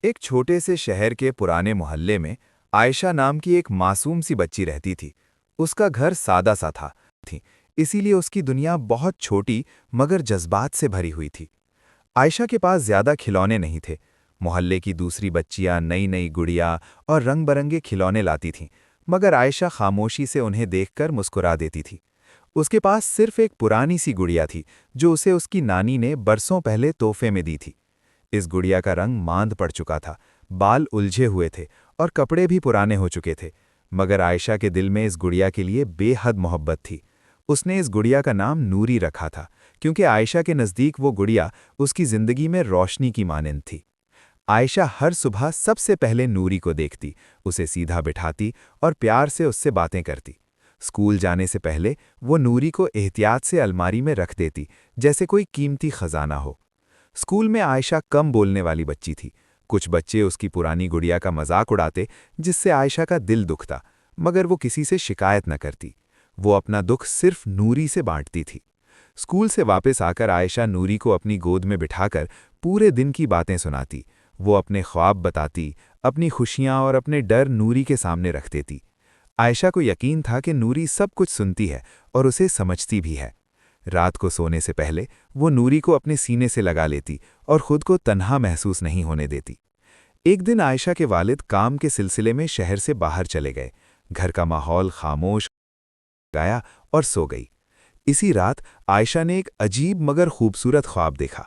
एक छोटे से शहर के पुराने मोहल्ले में आयशा नाम की एक मासूम सी बच्ची रहती थी। उसका घर सादा सा था थी इसीलिए उसकी दुनिया बहुत छोटी मगर जज्बात से भरी हुई थी। आयशा के पास ज्यादा खिलौने नहीं थे। मोहल्ले की दूसरी बच्चियां नई नई गुड़िया और रंग बरंगे खिलौने लाती थीं, मगर आयशा खामोशी से उन्हें देखकर मुस्कुरा देती थी। उसके पास सिर्फ एक पुरानी सी गुड़िया थी जो उसे उसकी नानी ने बरसों पहले तोहफे में दी थी। इस गुड़िया का रंग मांद पड़ चुका था, बाल उलझे हुए थे और कपड़े भी पुराने हो चुके थे, मगर आयशा के दिल में इस गुड़िया के लिए बेहद मोहब्बत थी। उसने इस गुड़िया का नाम नूरी रखा था, क्योंकि आयशा के नज़दीक वो गुड़िया उसकी ज़िंदगी में रोशनी की मानंद थी। आयशा हर सुबह सबसे पहले नूरी को देखती, उसे सीधा बिठाती और प्यार से उससे बातें करती। स्कूल जाने से पहले वो नूरी को एहतियात से अलमारी में रख देती, जैसे कोई कीमती खजाना हो। स्कूल में आयशा कम बोलने वाली बच्ची थी। कुछ बच्चे उसकी पुरानी गुड़िया का मजाक उड़ाते, जिससे आयशा का दिल दुखता, मगर वो किसी से शिकायत न करती। वो अपना दुख सिर्फ नूरी से बांटती थी। स्कूल से वापस आकर आयशा नूरी को अपनी गोद में बिठाकर पूरे दिन की बातें सुनाती। वो अपने ख्वाब बताती, अपनी खुशियां और अपने डर नूरी के सामने रख देती। आयशा को यकीन था कि नूरी सब कुछ सुनती है और उसे समझती भी है। रात को सोने से पहले वो नूरी को अपने सीने से लगा लेती और खुद को तन्हा महसूस नहीं होने देती। एक दिन आयशा के वालिद काम के सिलसिले में शहर से बाहर चले गए। घर का माहौल खामोश गाया और सो गई। इसी रात आयशा ने एक अजीब मगर खूबसूरत ख्वाब देखा।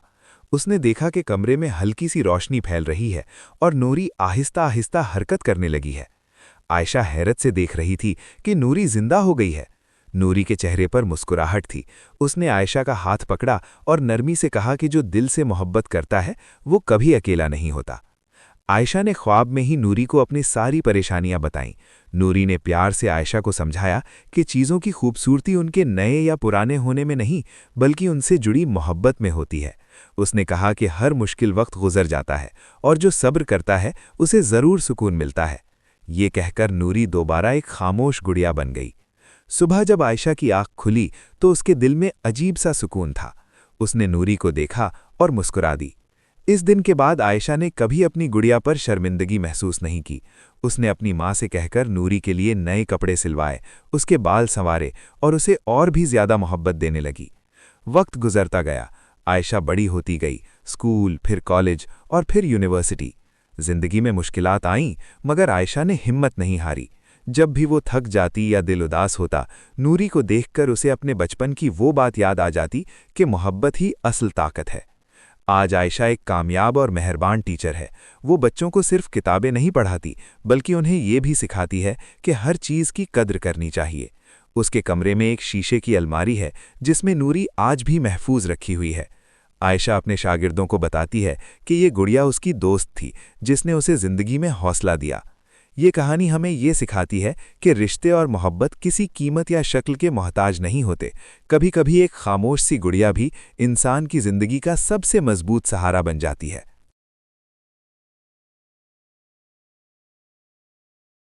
उसने देखा कि कमरे में हल्की सी रोशनी फैल रही है और नूरी आहिस्ता आहिस्ता हरकत करने लगी है। आयशा हैरत से देख रही थी कि नूरी जिंदा हो गई है। नूरी के चेहरे पर मुस्कुराहट थी। उसने आयशा का हाथ पकड़ा और नरमी से कहा कि जो दिल से मोहब्बत करता है वो कभी अकेला नहीं होता। आयशा ने ख्वाब में ही नूरी को अपनी सारी परेशानियां बताईं। नूरी ने प्यार से आयशा को समझाया कि चीज़ों की खूबसूरती उनके नए या पुराने होने में नहीं, बल्कि उनसे जुड़ी मोहब्बत में होती है। उसने कहा कि हर मुश्किल वक्त गुजर जाता है और जो सब्र करता है उसे ज़रूर सुकून मिलता है। ये कहकर नूरी दोबारा एक खामोश गुड़िया बन गई। सुबह जब आयशा की आंख खुली तो उसके दिल में अजीब सा सुकून था। उसने नूरी को देखा और मुस्कुरा दी। इस दिन के बाद आयशा ने कभी अपनी गुड़िया पर शर्मिंदगी महसूस नहीं की। उसने अपनी माँ से कहकर नूरी के लिए नए कपड़े सिलवाए, उसके बाल संवारे और उसे और भी ज्यादा मोहब्बत देने लगी। वक्त गुजरता गया, आयशा बड़ी होती गई। स्कूल, फिर कॉलेज और फिर यूनिवर्सिटी। जिंदगी में मुश्किलात आईं, मगर आयशा ने हिम्मत नहीं हारी। जब भी वो थक जाती या दिल उदास होता, नूरी को देखकर उसे अपने बचपन की वो बात याद आ जाती कि मोहब्बत ही असल ताकत है। आज आयशा एक कामयाब और मेहरबान टीचर है। वो बच्चों को सिर्फ किताबें नहीं पढ़ाती, बल्कि उन्हें ये भी सिखाती है कि हर चीज़ की कद्र करनी चाहिए। उसके कमरे में एक शीशे की अलमारी है जिसमें नूरी आज भी महफूज रखी हुई है। आयशा अपने शागिर्दों को बताती है कि ये गुड़िया उसकी दोस्त थी जिसने उसे ज़िंदगी में हौसला दिया। ये कहानी हमें ये सिखाती है कि रिश्ते और मोहब्बत किसी कीमत या शक्ल के मोहताज नहीं होते। कभी कभी एक खामोश सी गुड़िया भी इंसान की ज़िंदगी का सबसे मजबूत सहारा बन जाती है।